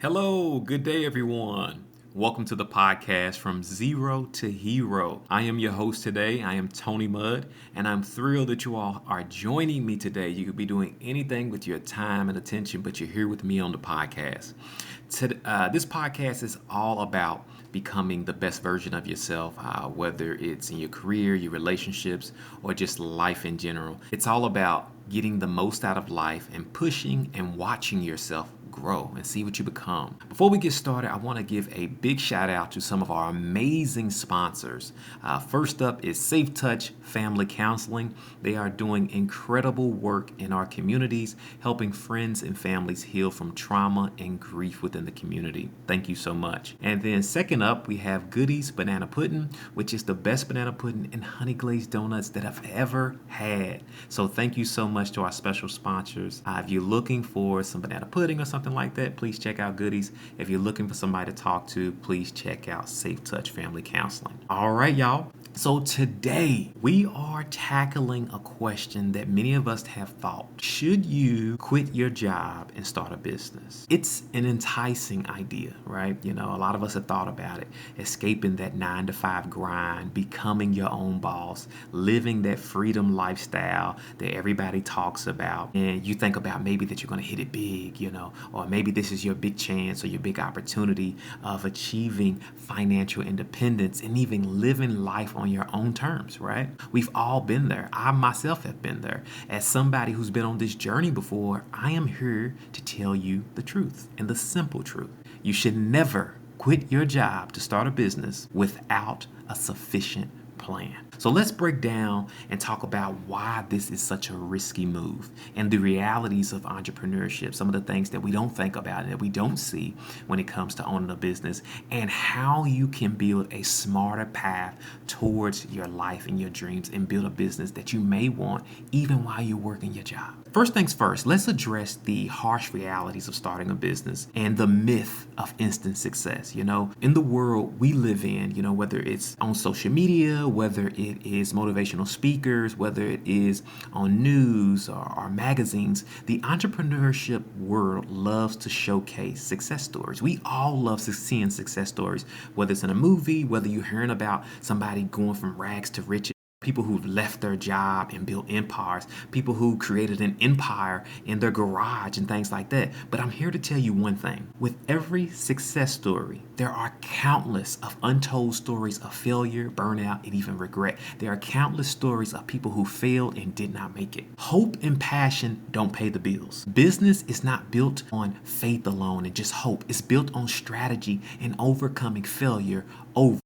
Hello, good day, everyone. Welcome to the podcast From Zero to Hero. I am your host today. I am Tony Mudd, and I'm thrilled that you all are joining me today. You could be doing anything with your time and attention, but you're here with me on the podcast. This podcast is all about becoming the best version of yourself, whether it's in your career, your relationships, or just life in general. It's all about getting the most out of life and pushing and watching yourself grow and see what you become. Before we get started, I want to give a big shout out to some of our amazing sponsors. First up is Safe Touch Family Counseling. They are doing incredible work in our communities, helping friends and families heal from trauma and grief within the community. Thank you so much. And then second up, we have Goodies Banana Pudding, which is the best banana pudding and honey glazed donuts that I've ever had. So thank you so much to our special sponsors. If you're looking for some banana pudding or something like that, please check out Goodies. If you're looking for somebody to talk to, please check out Safe Touch Family Counseling. All right, y'all. So today we are tackling a question that many of us have thought. Should you quit your job and start a business? It's an enticing idea, right? A lot of us have thought about it. Escaping that 9-to-5 grind, becoming your own boss, living that freedom lifestyle that everybody talks about. And you think about maybe that you're going to hit it big, or maybe this is your big chance or your big opportunity of achieving financial independence and even living life on your own terms, right? We've all been there. I myself have been there. As somebody who's been on this journey before, I am here to tell you the truth and the simple truth. You should never quit your job to start a business without a sufficient plan. So let's break down and talk about why this is such a risky move and the realities of entrepreneurship, some of the things that we don't think about and that we don't see when it comes to owning a business, and how you can build a smarter path towards your life and your dreams and build a business that you may want even while you're working your job. First things first, let's address the harsh realities of starting a business and the myth of instant success. In the world we live in, whether it's on social media, whether it is motivational speakers, whether it is on news or magazines, the entrepreneurship world loves to showcase success stories. We all love seeing success stories, whether it's in a movie, whether you're hearing about somebody going from rags to riches. People who've left their job and built empires, people who created an empire in their garage and things like that. But I'm here to tell you one thing. With every success story, there are countless of untold stories of failure, burnout, and even regret. There are countless stories of people who failed and did not make it. Hope and passion don't pay the bills. Business is not built on faith alone and just hope. It's built on strategy and overcoming failure over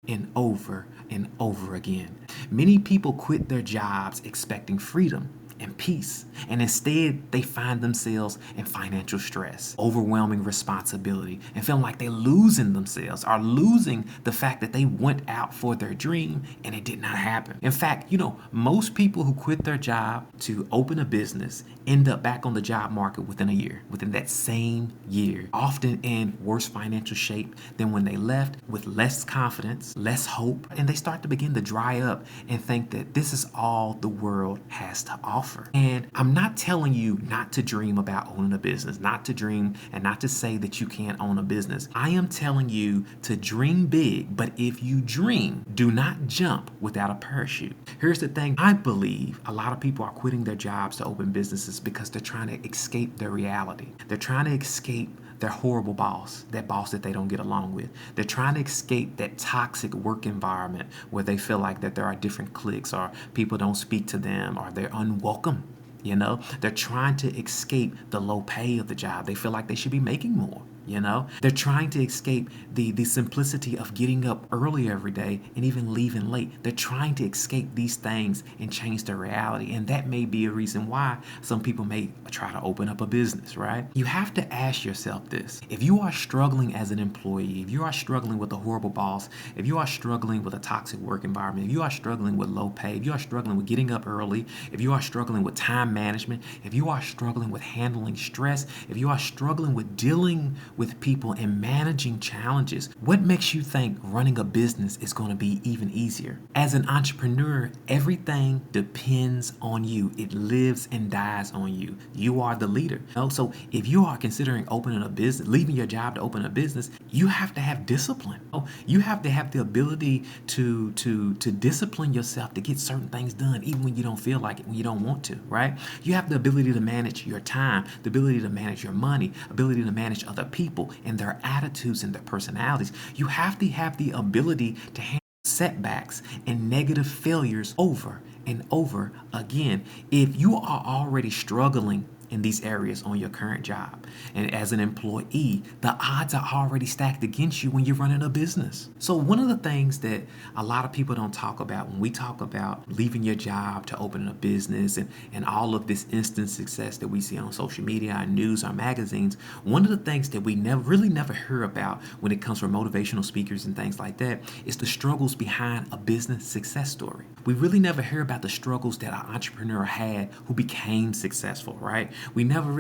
and over and over again. Many people quit their jobs expecting freedom and peace, and instead they find themselves in financial stress, overwhelming responsibility, and feeling like they're losing themselves or losing the fact that they went out for their dream and it did not happen. In fact, most people who quit their job to open a business end up back on the job market within a year, within that same year, often in worse financial shape than when they left, with less confidence, less hope, and they start to begin to dry up and think that this is all the world has to offer. And I'm not telling you not to dream about owning a business, not to dream and not to say that you can't own a business. I am telling you to dream big, but if you dream, do not jump without a parachute. Here's the thing. I believe a lot of people are quitting their jobs to open businesses because they're trying to escape their reality. They're trying to escape their horrible boss, that boss that they don't get along with. They're trying to escape that toxic work environment where they feel like that there are different cliques or people don't speak to them or they're unwelcome. They're trying to escape the low pay of the job. They feel like they should be making more. They're trying to escape the simplicity of getting up early every day and even leaving late. They're trying to escape these things and change their reality. And that may be a reason why some people may try to open up a business, right? You have to ask yourself this. If you are struggling as an employee, if you are struggling with a horrible boss, if you are struggling with a toxic work environment, if you are struggling with low pay, if you are struggling with getting up early, if you are struggling with time management, if you are struggling with handling stress, if you are struggling with dealing with people and managing challenges. What makes you think running a business is going to be even easier? As an entrepreneur, everything depends on you. It lives and dies on you. You are the leader. So if you are considering opening a business, leaving your job to open a business, you have to have discipline. You have to have the ability to discipline yourself to get certain things done, even when you don't feel like it, when you don't want to, right? You have the ability to manage your time, the ability to manage your money, ability to manage other people and their attitudes and their personalities. You have to have the ability to handle setbacks and negative failures over and over again. If you are already struggling in these areas on your current job, and as an employee, the odds are already stacked against you when you're running a business. So one of the things that a lot of people don't talk about when we talk about leaving your job to open a business and all of this instant success that we see on social media, our news, our magazines, one of the things that we never hear about when it comes from motivational speakers and things like that is the struggles behind a business success story. We really never hear about the struggles that an entrepreneur had who became successful, right? We never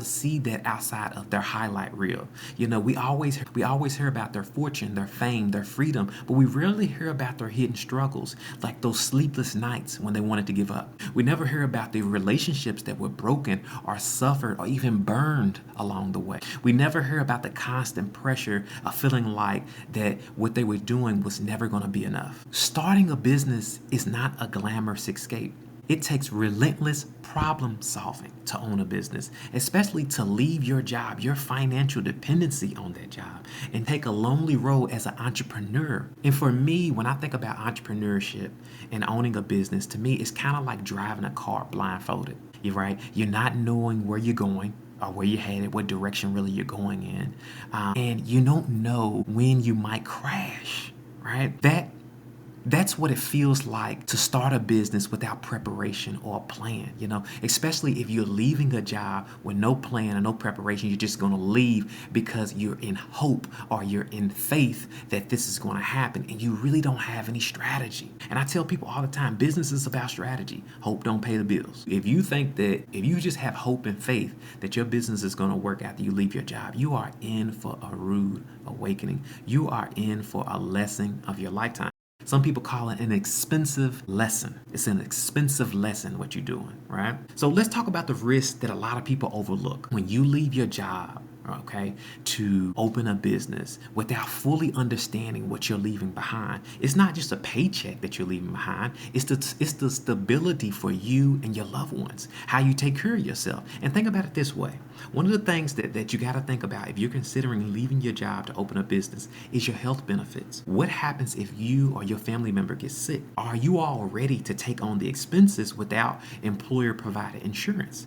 see that outside of their highlight reel. We always hear about their fortune, their fame, their freedom, but we rarely hear about their hidden struggles, like those sleepless nights when they wanted to give up. We never hear about the relationships that were broken or suffered or even burned along the way. We never hear about the constant pressure of feeling like that what they were doing was never going to be enough. Starting a business is not a glamorous escape. It takes relentless problem solving to own a business, especially to leave your job, your financial dependency on that job, and take a lonely road as an entrepreneur. And for me, when I think about entrepreneurship and owning a business, to me, it's kind of like driving a car blindfolded. You're right. You're not knowing where you're going or where you're headed, what direction really you're going in. And you don't know when you might crash, right? That's what it feels like to start a business without preparation or a plan, especially if you're leaving a job with no plan and no preparation. You're just going to leave because you're in hope or you're in faith that this is going to happen and you really don't have any strategy. And I tell people all the time, business is about strategy. Hope don't pay the bills. If you think that if you just have hope and faith that your business is going to work after you leave your job, you are in for a rude awakening. You are in for a lesson of your lifetime. Some people call it an expensive lesson. It's an expensive lesson what you're doing, right? So let's talk about the risk that a lot of people overlook. When you leave your job, okay, to open a business without fully understanding what you're leaving behind. It's not just a paycheck that you're leaving behind. It's the stability for you and your loved ones, how you take care of yourself. And think about it this way. One of the things that you got to think about if you're considering leaving your job to open a business is your health benefits. What happens if you or your family member gets sick? Are you all ready to take on the expenses without employer provided insurance?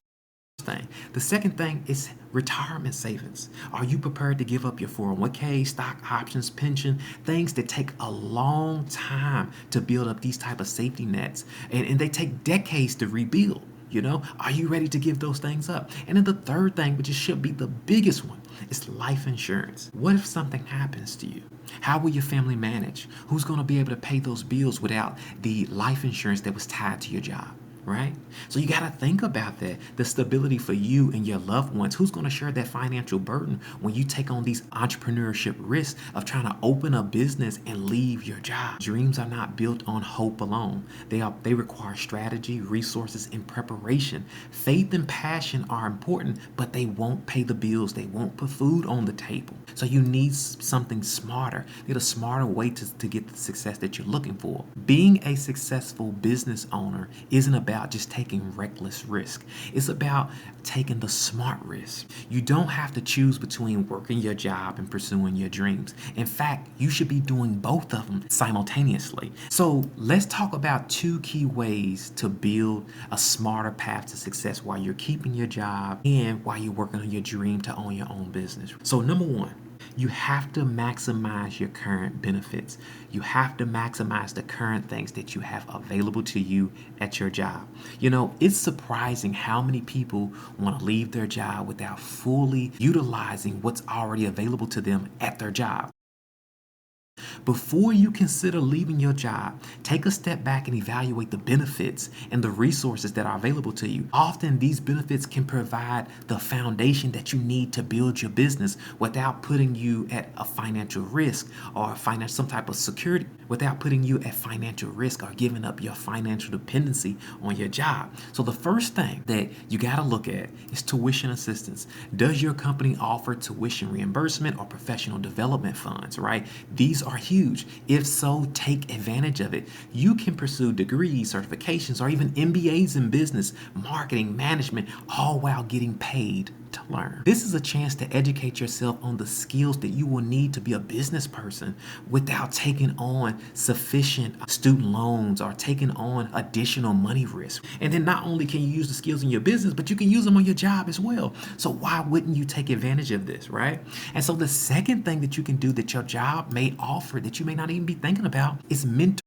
The second thing is retirement savings. Are you prepared to give up your 401k, stock options, pension, things that take a long time to build up these type of safety nets and they take decades to rebuild? Are you ready to give those things up? And then the third thing, which should be the biggest one, is life insurance. What if something happens to you? How will your family manage? Who's going to be able to pay those bills without the life insurance that was tied to your job? Right? So you got to think about that, the stability for you and your loved ones. Who's going to share that financial burden when you take on these entrepreneurship risks of trying to open a business and leave your job? Dreams are not built on hope alone. They require strategy, resources, and preparation. Faith and passion are important, but they won't pay the bills. They won't put food on the table. So you need something smarter. You need a smarter way to get the success that you're looking for. Being a successful business owner isn't about just taking reckless risk. It's about taking the smart risk. You don't have to choose between working your job and pursuing your dreams. In fact, you should be doing both of them simultaneously. So let's talk about 2 key ways to build a smarter path to success while you're keeping your job and while you're working on your dream to own your own business. So number 1, you have to maximize your current benefits. You have to maximize the current things that you have available to you at your job. It's surprising how many people want to leave their job without fully utilizing what's already available to them at their job. Before you consider leaving your job, take a step back and evaluate the benefits and the resources that are available to you. Often these benefits can provide the foundation that you need to build your business without putting you at a financial risk or some type of security, without putting you at financial risk or giving up your financial dependency on your job. So the first thing that you got to look at is tuition assistance. Does your company offer tuition reimbursement or professional development funds, right? These are huge. If so, take advantage of it. You can pursue degrees, certifications, or even MBAs in business, marketing, management, all while getting paid to learn. This is a chance to educate yourself on the skills that you will need to be a business person without taking on sufficient student loans or taking on additional money risk. And then not only can you use the skills in your business, but you can use them on your job as well. So why wouldn't you take advantage of this, right? And so the second thing that you can do that your job may offer that you may not even be thinking about is mentor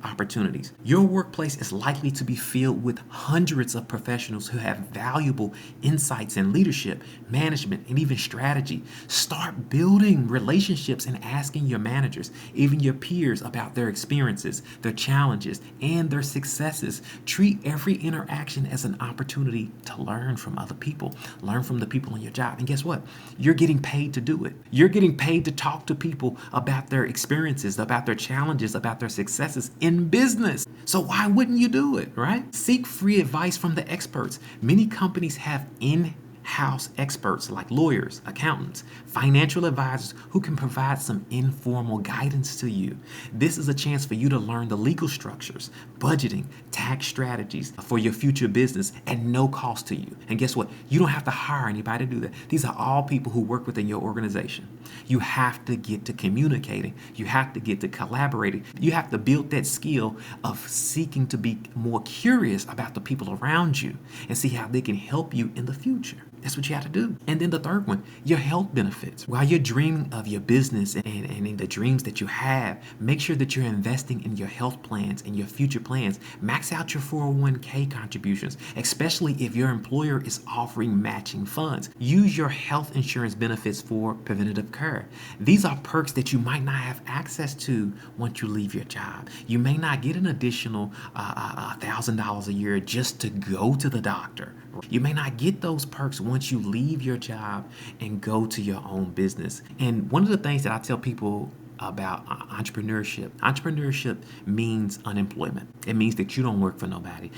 opportunities. Your workplace is likely to be filled with hundreds of professionals who have valuable insights in leadership, management, and even strategy. Start building relationships and asking your managers, even your peers, about their experiences, their challenges, and their successes. Treat every interaction as an opportunity to learn from other people, learn from the people on your job. And guess what? You're getting paid to do it. You're getting paid to talk to people about their experiences, about their challenges, about their successes in business. So why wouldn't you do it, right? Seek free advice from the experts. Many companies have in-house experts like lawyers, accountants, financial advisors who can provide some informal guidance to you. This is a chance for you to learn the legal structures, budgeting, tax strategies for your future business at no cost to you. And guess what? You don't have to hire anybody to do that. These are all people who work within your organization. You have to get to communicating. You have to get to collaborating. You have to build that skill of seeking to be more curious about the people around you and see how they can help you in the future. That's what you have to do. And then the third one, your health benefits. While you're dreaming of your business and in the dreams that you have, make sure that you're investing in your health plans and your future plans. Max out your 401k contributions, especially if your employer is offering matching funds. Use your health insurance benefits for preventative care. These are perks that you might not have access to once you leave your job. You may not get an additional $1,000 a year just to go to the doctor. You may not get those perks once you leave your job and go to your own business. And one of the things that I tell people about entrepreneurship means unemployment. It means that you don't work for nobody.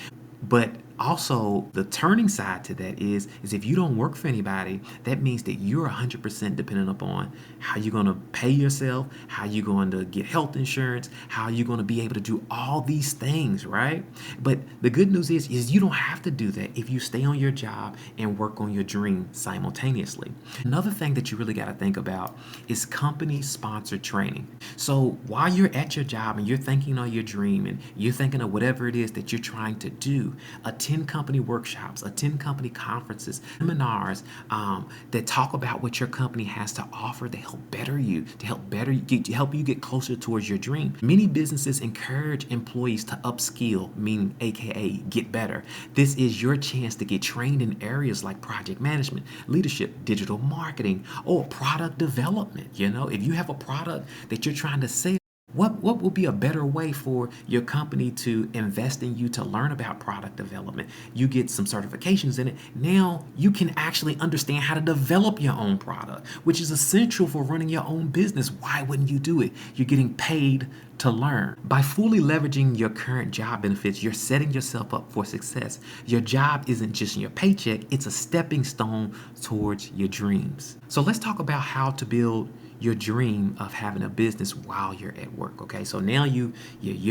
But also the turning side to that is if you don't work for anybody, that means that you're 100% dependent upon how you're going to pay yourself, how you're going to get health insurance, how you're going to be able to do all these things, right? But the good news is you don't have to do that if you stay on your job and work on your dream simultaneously. Another thing that you really got to think about is company-sponsored training. So while you're at your job and you're thinking on your dream and you're thinking of whatever it is that you're trying to do, attend company workshops, attend company conferences, seminars that talk about what your company has to offer to help better you, to help you get closer towards your dream. Many businesses encourage employees to upskill, meaning AKA get better. This is your chance to get trained in areas like project management, leadership, digital marketing, or product development. If you have a product that you're trying to sell, what will be a better way for your company to invest in you to learn about product development? You get some certifications in it. Now you can actually understand how to develop your own product, which is essential for running your own business. Why wouldn't you do it? You're getting paid to learn. By fully leveraging your current job benefits, you're setting yourself up for success. Your job isn't just your paycheck, it's a stepping stone towards your dreams. So let's talk about how to build your dream of having a business while you're at work. Okay, so now you're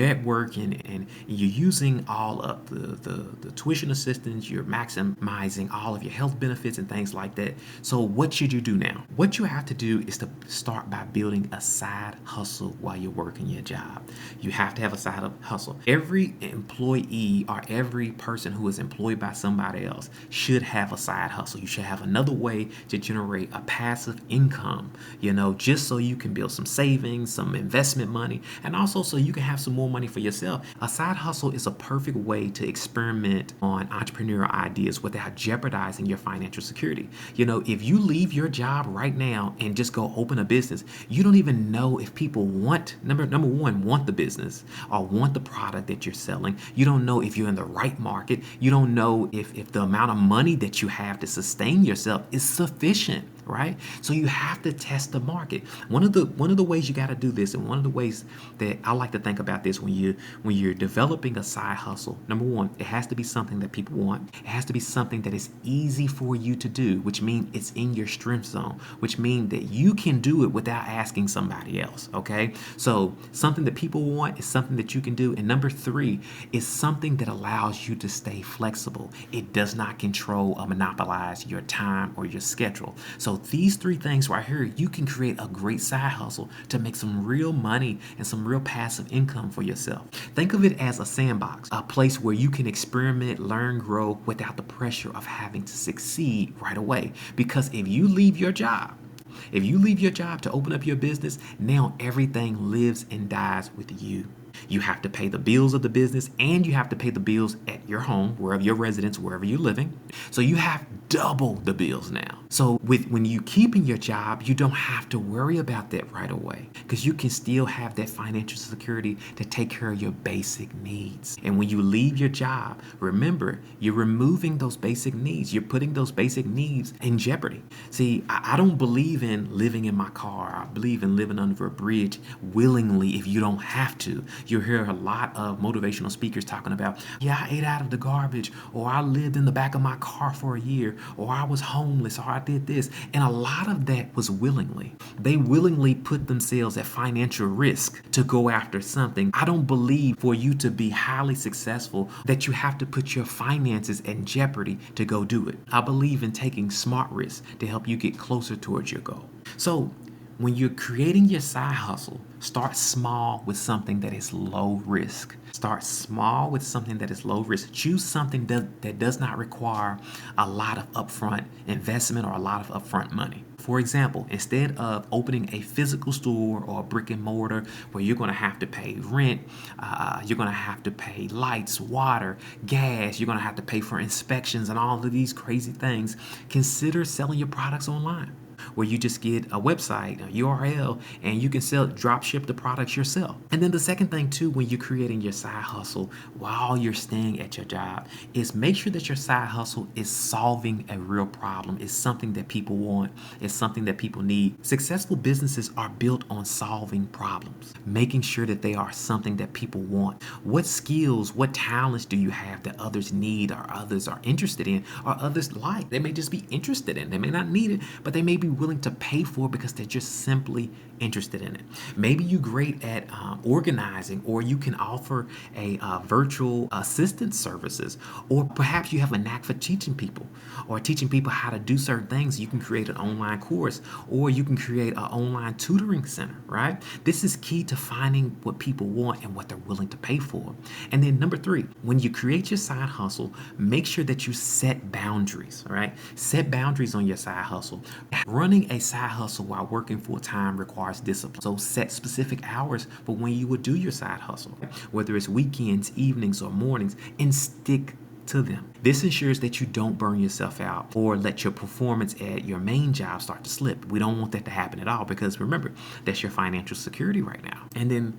at work and you're using all of the tuition assistance, you're maximizing all of your health benefits and things like that. So what should you do now? What you have to do is to start by building a side hustle while you're working your job. job. You have to have a side hustle. Every employee or every person who is employed by somebody else should have a side hustle. You should have another way to generate a passive income, just so you can build some savings, some investment money, and also so you can have some more money for yourself. A side hustle is a perfect way to experiment on entrepreneurial ideas without jeopardizing your financial security. If you leave your job right now and just go open a business, you don't even know if people number one, want the business or want the product that you're selling. You don't know if you're in the right market. You don't know if the amount of money that you have to sustain yourself is sufficient. Right? So you have to test the market. One of the ways you got to do this, and one of the ways that I like to think about this when you're developing a side hustle, number one, it has to be something that people want. It has to be something that is easy for you to do, which means it's in your strength zone, which means that you can do it without asking somebody else. Okay? So something that people want is something that you can do. And number three is something that allows you to stay flexible. It does not control or monopolize your time or your schedule. So these three things right here, you can create a great side hustle to make some real money and some real passive income for yourself. Think of it as a sandbox, a place where you can experiment, learn, grow without the pressure of having to succeed right away. Because if you leave your job to open up your business, now everything lives and dies with you. You have to pay the bills of the business, and you have to pay the bills at your home, wherever your residence, wherever you're living. So you have double the bills now. So when you keep in your job, you don't have to worry about that right away, because you can still have that financial security to take care of your basic needs. And when you leave your job, remember, you're removing those basic needs. You're putting those basic needs in jeopardy. See, I don't believe in living in my car. I believe in living under a bridge willingly if you don't have to. You'll hear a lot of motivational speakers talking about, I ate out of the garbage, or I lived in the back of my car for a year, or I was homeless, or I did this. And a lot of that was willingly. They willingly put themselves at financial risk to go after something. I don't believe for you to be highly successful that you have to put your finances in jeopardy to go do it. I believe in taking smart risks to help you get closer towards your goal. So when you're creating your side hustle, start small with something that is low risk. Start small with something that is low risk. Choose something that does not require a lot of upfront investment or a lot of upfront money. For example, instead of opening a physical store or a brick and mortar where you're going to have to pay rent, you're going to have to pay lights, water, gas, you're going to have to pay for inspections and all of these crazy things, consider selling your products online, where you just get a website, a URL, and you can drop ship the products yourself. And then the second thing too, when you're creating your side hustle while you're staying at your job, is make sure that your side hustle is solving a real problem. It's something that people want. It's something that people need. Successful businesses are built on solving problems, making sure that they are something that people want. What skills, what talents do you have that others need, or others are interested in, or others like? They may just be interested in. They may not need it, but they may be willing to pay for it because they're just simply interested in it. Maybe you're great at organizing, or you can offer a virtual assistant services, or perhaps you have a knack for teaching people how to do certain things. You can create an online course, or you can create an online tutoring center, right? This is key to finding what people want and what they're willing to pay for. And then number three, when you create your side hustle, make sure that you set boundaries, all right? Set boundaries on your side hustle. Running a side hustle while working full-time requires discipline. So set specific hours for when you would do your side hustle, whether it's weekends, evenings, or mornings, and stick to them. This ensures that you don't burn yourself out or let your performance at your main job start to slip. We don't want that to happen at all, because remember, that's your financial security right now. And then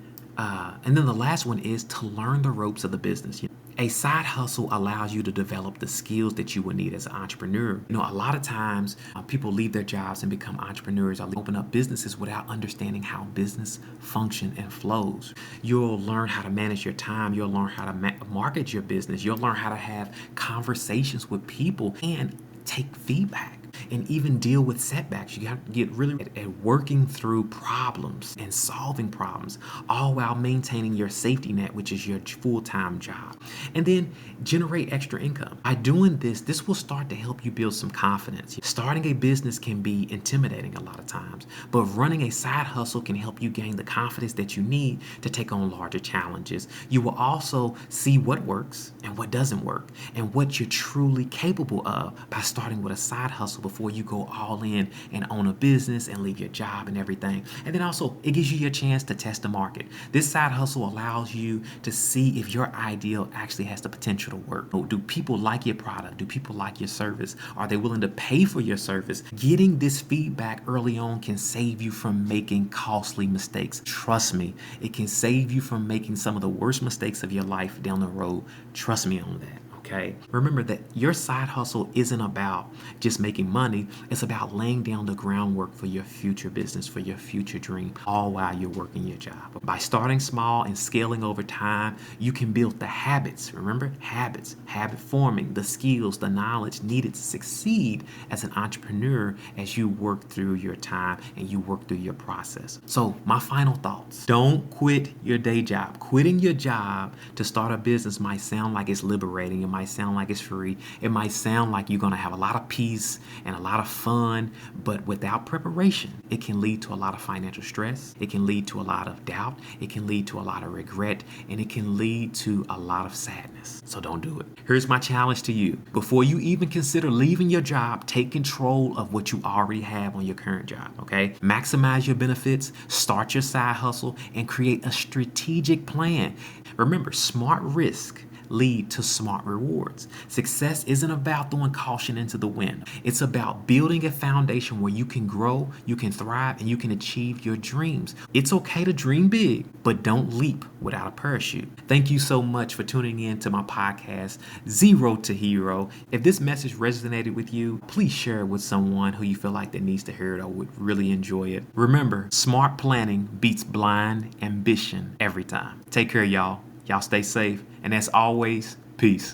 the last one is to learn the ropes of the business. A side hustle allows you to develop the skills that you will need as an entrepreneur. A lot of times people leave their jobs and become entrepreneurs or open up businesses without understanding how business function and flows. You'll learn how to manage your time. You'll learn how to market your business. You'll learn how to have conversations with people and take feedback. and even deal with setbacks. You got to get really at working through problems and solving problems, all while maintaining your safety net, which is your full-time job. And then generate extra income. By doing this, this will start to help you build some confidence. Starting a business can be intimidating a lot of times, but running a side hustle can help you gain the confidence that you need to take on larger challenges. You will also see what works and what doesn't work and what you're truly capable of by starting with a side hustle before you go all in and own a business and leave your job and everything. And then also, it gives you your chance to test the market. This side hustle allows you to see if your ideal actually has the potential to work. Do people like your product? Do people like your service? Are they willing to pay for your service? Getting this feedback early on can save you from making costly mistakes. Trust me, it can save you from making some of the worst mistakes of your life down the road. Trust me on that. Okay. Remember that your side hustle isn't about just making money. It's about laying down the groundwork for your future business, for your future dream, all while you're working your job. By starting small and scaling over time, you can build the habits. Remember, habits, habit forming, the skills, the knowledge needed to succeed as an entrepreneur as you work through your time and you work through your process. So my final thoughts: don't quit your day job. Quitting your job to start a business might sound like it's liberating. It might sound like it's free. It might sound like you're going to have a lot of peace and a lot of fun, but without preparation, it can lead to a lot of financial stress. It can lead to a lot of doubt. It can lead to a lot of regret, and it can lead to a lot of sadness. So don't do it. Here's my challenge to you. Before you even consider leaving your job, take control of what you already have on your current job, okay? Maximize your benefits, start your side hustle, and create a strategic plan. Remember, smart risk lead to smart rewards. Success isn't about throwing caution into the wind. It's about building a foundation where you can grow, you can thrive, and you can achieve your dreams. It's okay to dream big, but don't leap without a parachute. Thank you so much for tuning in to my podcast, Zero to Hero. If this message resonated with you, please share it with someone who you feel like that needs to hear it or would really enjoy it. Remember, smart planning beats blind ambition every time. Take care, y'all. Y'all stay safe. And as always, peace.